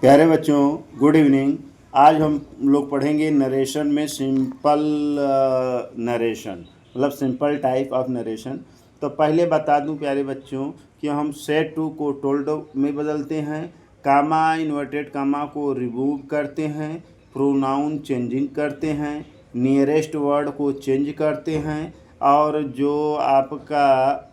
प्यारे बच्चों, good evening. आज हम लोग पढ़ेंगे नरेशन में सिंपल नरेशन, मतलब सिंपल टाइप ऑफ नरेशन। तो पहले बता दूं प्यारे बच्चों कि हम सेड टू को टोल्ड में बदलते हैं, कामा इन्वर्टेड कामा को रिमूव करते हैं, प्रोनाउन चेंजिंग करते हैं, नियरेस्ट वर्ड को चेंज करते हैं, और जो आपका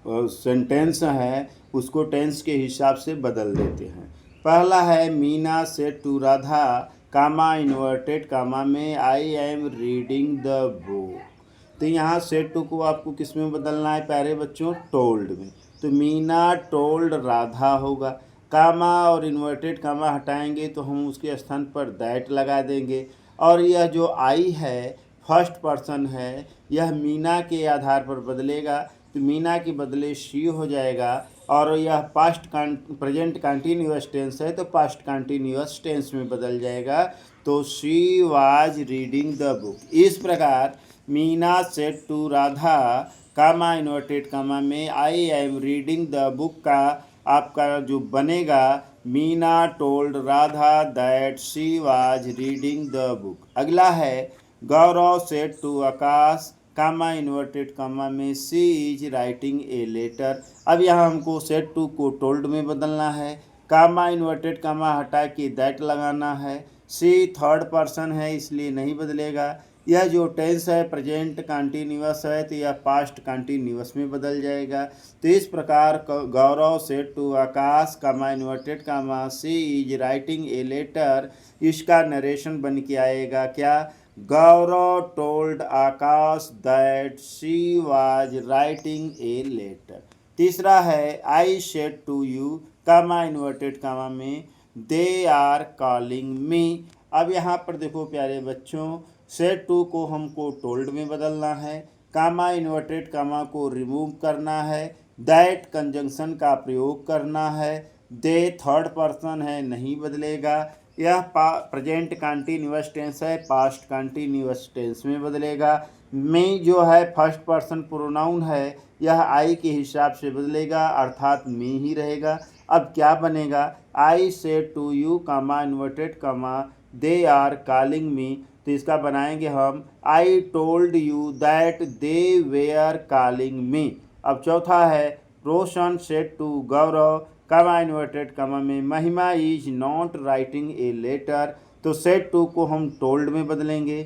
सेंटेंस है उसको टेंस के हिसाब से बदल देते हैं। पहला है Meena said to Radha, comma inverted comma में I am reading the book. तो यहाँ सेड टू को आपको किस में बदलना है प्यारे बच्चों? टोल्ड में। तो मीना टोल्ड राधा होगा। कामा और इन्वर्टेड कामा हटाएंगे तो हम उसके स्थान पर दैट लगा देंगे। और यह जो आई है फर्स्ट पर्सन है, यह मीना के आधार पर बदलेगा, तो मीना के बदले शी हो जाएगा। और यह पास्ट प्रेजेंट कंटिन्यूअस टेंस है तो पास्ट कंटिन्यूअस टेंस में बदल जाएगा। तो she was reading the book. इस प्रकार Meena said to Radha, comma inverted comma में I am reading the book का आपका जो बनेगा, Meena told Radha that she was reading the book. अगला है Gaurav said to Akash, comma inverted comma में she is writing a letter. अब यहाँ हमको सेड टू को टोल्ड में बदलना है, कामा इन्वर्टेड कामा हटा के दैट लगाना है। सी थर्ड पर्सन है इसलिए नहीं बदलेगा। यह जो टेंस है प्रेजेंट कंटिन्यूअस है तो यह पास्ट कंटिन्यूअस में बदल जाएगा। तो इस प्रकार Gaurav said to Akash, comma inverted comma she is writing a letter, इसका नरेशन बन के आएगा क्या? Gaurav told Akash that she was writing a letter. तीसरा है I said to you, comma inverted comma में दे आर कॉलिंग मी। अब यहाँ पर देखो प्यारे बच्चों, सेड टू को हमको टोल्ड में बदलना है, कामा इन्वर्टेड कामा को रिमूव करना है, दैट कंजंक्शन का प्रयोग करना है, दे थर्ड पर्सन है नहीं बदलेगा। यह प्रेजेंट कंटिन्यूअस टेंस है, पास्ट कंटिन्यूअस टेंस में बदलेगा। मैं जो है फर्स्ट पर्सन प्रोनाउन है, यह आई के हिसाब से बदलेगा अर्थात मी ही रहेगा। अब क्या बनेगा? I said to you, comma inverted comma they are calling me. तो इसका बनाएंगे हम I told you that they were calling me. अब चौथा है Roshan said to Gaurav, comma inverted comma में Mahima is not writing a letter. तो सेड टू को हम टोल्ड में बदलेंगे,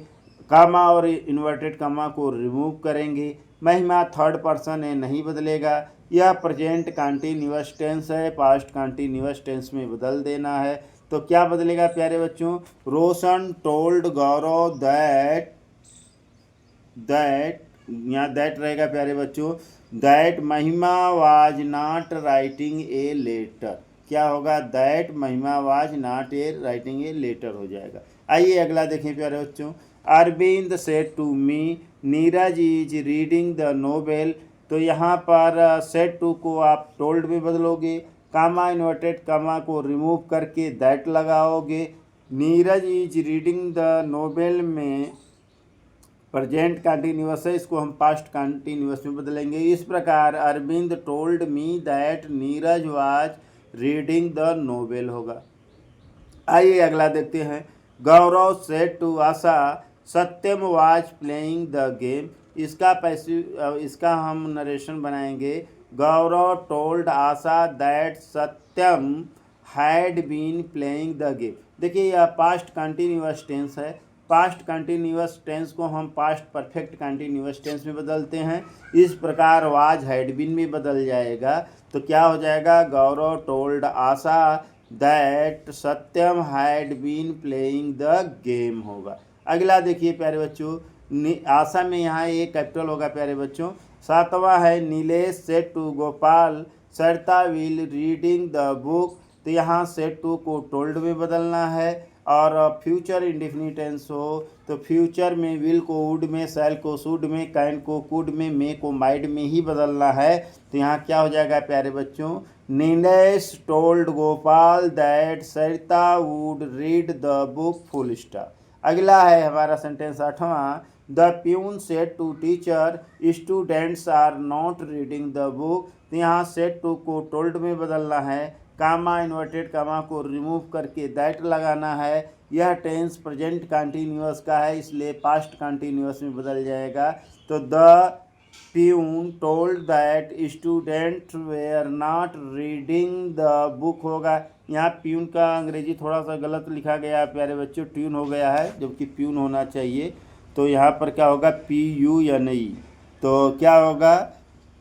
कामा और इन्वर्टेड कामा को रिमूव करेंगे, महिमा थर्ड पर्सन है नहीं बदलेगा। यह प्रेजेंट कंटिन्यूअस टेंस है, पास्ट कंटिन्यूअस टेंस में बदल देना है। तो क्या बदलेगा प्यारे बच्चों? रोशन टोल्ड गौरव दैट, यहाँ दैट रहेगा प्यारे बच्चों, that Mahima was not writing a letter. क्या होगा? That Mahima was not a writing a letter हो जाएगा। आइए अगला देखें प्यारे बच्चों, Arvind said to me Neeraj is reading the novel. तो यहाँ पर सेड टू को आप टोल्ड में बदलोगे, कामा इन्वर्टेड कामा को रिमूव करके दैट लगाओगे। Neeraj is reading the novel में प्रेजेंट कंटिन्यूअस है, इसको हम पास्ट कंटिन्यूअस में बदलेंगे। इस प्रकार Arvind told me that Neeraj was reading the novel होगा। आइए अगला देखते हैं, Gaurav said to Asha Satyam was playing the game. इसका हम नरेशन बनाएंगे, Gaurav told Asha that Satyam had been playing the game. देखिए यह पास्ट कंटिन्यूअस टेंस है, पास्ट कंटिन्यूअस टेंस को हम पास्ट परफेक्ट कंटिन्यूअस टेंस में बदलते हैं। इस प्रकार वाज हैड बीन में बदल जाएगा। तो क्या हो जाएगा? Gaurav told Asha that Satyam had been playing the game होगा। अगला देखिए प्यारे बच्चों, आशा में यहाँ ए कैपिटल होगा प्यारे बच्चों। सातवां है Nilesh said to Gopal Sarita will reading the book. तो यहाँ सेड टू को टोल्ड में बदलना है, और फ्यूचर इंडेफिनिट टेंस हो तो फ्यूचर में विल को वुड में, शैल को शुड में, कैन को कुड में, मे को माइड में ही बदलना है। तो यहाँ क्या हो जाएगा प्यारे बच्चों? Nilesh told Gopal that Sarita would read the book full stop. अगला है हमारा सेंटेंस आठवां, the peon said to teacher students are not reading the book. तो यहाँ सेड टू को टोल्ड में बदलना है, कामा इन्वर्टेड कामा को रिमूव करके दैट लगाना है। यह टेंस प्रेजेंट कंटिन्यूअस का है, इसलिए पास्ट कंटिन्यूअस में बदल जाएगा। तो the peon told that student were not reading the book होगा। यहाँ प्यून का अंग्रेजी थोड़ा सा गलत लिखा गया है प्यारे बच्चों, ट्यून हो गया है जबकि प्यून होना चाहिए। तो यहाँ पर क्या होगा, PUNE। तो क्या होगा,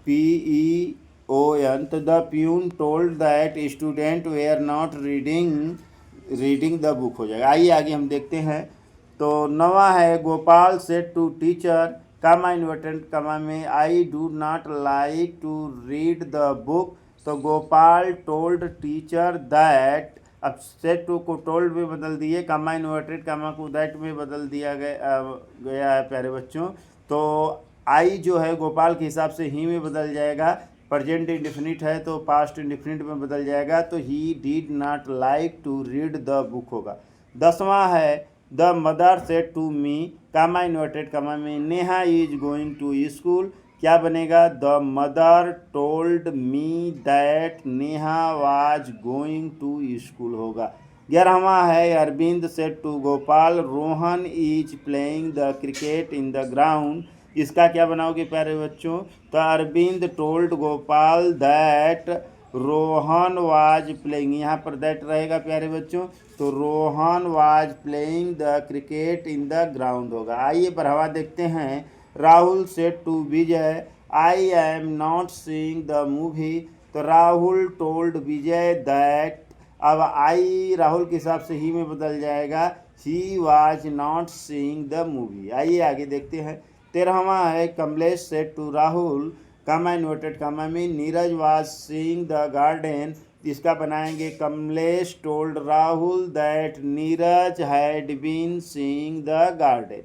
PEON। तो the peon told that student were not reading the book हो जाएगा। आइए आगे हम देखते हैं। तो नवा है, Gopal said to teacher comma inverted comma में I do not like to read the book. तो गोपाल टोल्ड टीचर दैट, अब सेड टू को टोल्ड में बदल दिए, कामा इन्वर्टेड कामा को दैट में बदल दिया गया है प्यारे बच्चों। तो आई जो है गोपाल के हिसाब से ही में बदल जाएगा, प्रेजेंट इंडिफिनिट है तो पास्ट इंडिफिनिट में बदल जाएगा। तो he did not like to read the book होगा। 10वां है, the mother said to me comma inverted comma में Neha is going to school. क्या बनेगा, the mother told me that Neha was going to school होगा। 11वां है, Arvind said to Gopal Rohan is playing the cricket in the ground. इसका क्या बनाओगे प्यारे बच्चों, तो Arvind told Gopal that Rohan was playing, यहाँ पर दैट रहेगा प्यारे बच्चों। तो Rohan was playing the cricket in the ground होगा। आइए बढ़ावा देखते हैं। Rahul said to Vijay I am not seeing the movie. तो राहुल टोल्ड विजय दैट, अब आई राहुल के हिसाब से ही में बदल जाएगा, he was not seeing the movie. आइए आगे देखते हैं। 13वां है, Kamlesh said to Rahul comma inverted comma में Neeraj was seeing the garden. इसका बनाएंगे, Kamlesh told Rahul that Neeraj had been seeing the garden.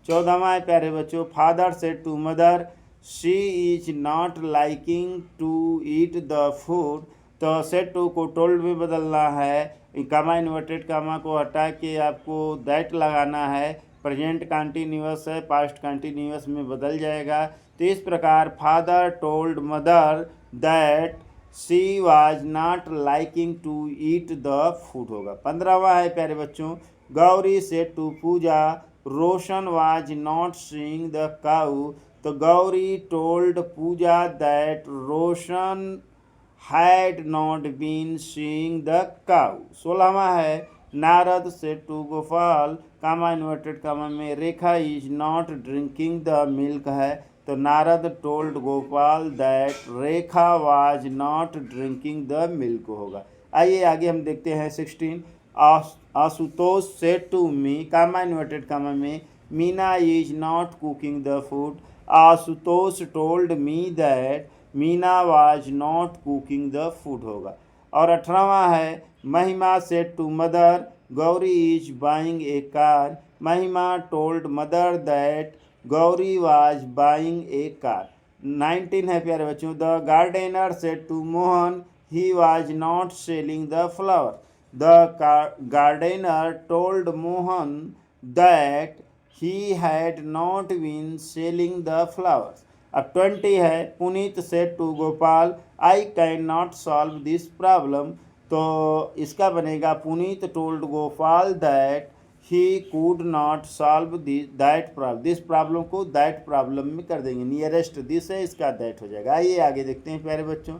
14वां है प्यारे बच्चों, father said to mother she is not liking to eat the food. तो सेड टू को टोल्ड में बदलना है, कामा इन्वर्टेड कामा को हटा के आपको दैट लगाना है, प्रेजेंट कंटिन्यूअस है पास्ट कंटिन्यूअस में बदल जाएगा। तो इस प्रकार father told mother that she was not liking to eat the food होगा। 15वां है प्यारे बच्चों, Gauri said to Pooja Roshan was not seeing the cow. तो Gauri told Pooja that Roshan had not been seeing the cow. 16वां है, Narad said to Gopal comma inverted comma में Rekha is not drinking the milk है। तो Narad told Gopal that Rekha was not drinking the milk होगा। आइए आगे हम देखते हैं। 16, Ashutosh said to me comma inverted comma में Meena is not cooking the food. Ashutosh told me that Meena was not cooking the food होगा। और 18वां है, Mahima said to mother Gauri is buying a car. Mahima told mother that Gauri was buying a car. 19 है प्यारे बच्चों, the gardener said to Mohan he was not selling the flower. The gardener told Mohan that he had not been selling the flowers. अब 20 है, Puneet said to Gopal I can not solve this problem. तो इसका बनेगा, Puneet told Gopal that he could not solve that problem. This problem को that problem में कर देंगे, nearest this है इसका दैट हो जाएगा। आइए आगे देखते हैं प्यारे बच्चों।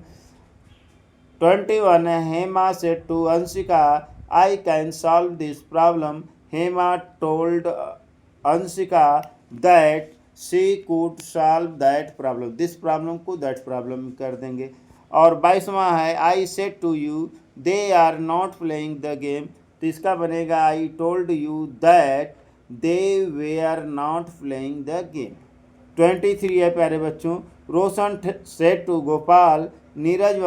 21 है, Hema said to Anshika I can solve this problem. Hema told Anshika that she could solve that problem. This problem को दैट प्रॉब्लम कर देंगे। और 22वां है, I said to you they are not playing the game. तो इसका बनेगा, I told you that they were not playing the game. 23 है प्यारे बच्चों, Roshan said to Gopal Neeraj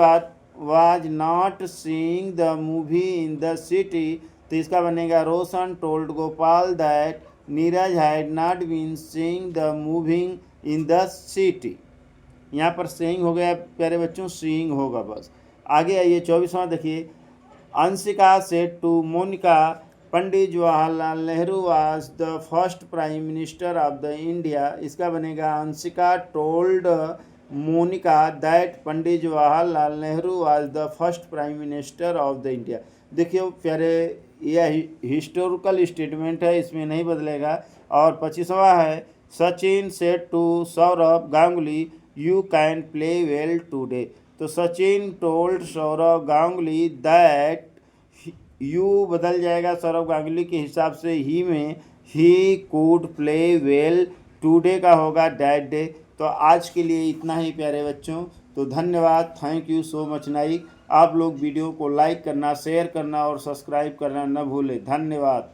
was not seeing the movie in the city. तो इसका बनेगा, Roshan told Gopal that Neeraj had not been seeing the moving in the city. यहाँ पर seeing हो गया प्यारे बच्चों, सीइंग होगा बस। आगे आइए 24वां देखिए, Anshika said to Monika Pandit Jawaharlal Nehru was the first prime minister of the India. इसका बनेगा, Anshika told Monika that Pandit Jawaharlal Nehru was the first prime minister of the India. देखिए प्यारे, यह हिस्टोरिकल स्टेटमेंट है, इसमें नहीं बदलेगा। और 25वां है, Sachin said to Saurabh Ganguly you can play well today. तो Sachin told Saurabh Ganguly that, you बदल जाएगा सौरभ गांगुली के हिसाब से ही में, he could play well, today का होगा डैट डे। तो आज के लिए इतना ही प्यारे बच्चों। तो धन्यवाद, thank you so much Naik. आप लोग वीडियो को लाइक करना, शेयर करना और सब्सक्राइब करना न भूलें। धन्यवाद।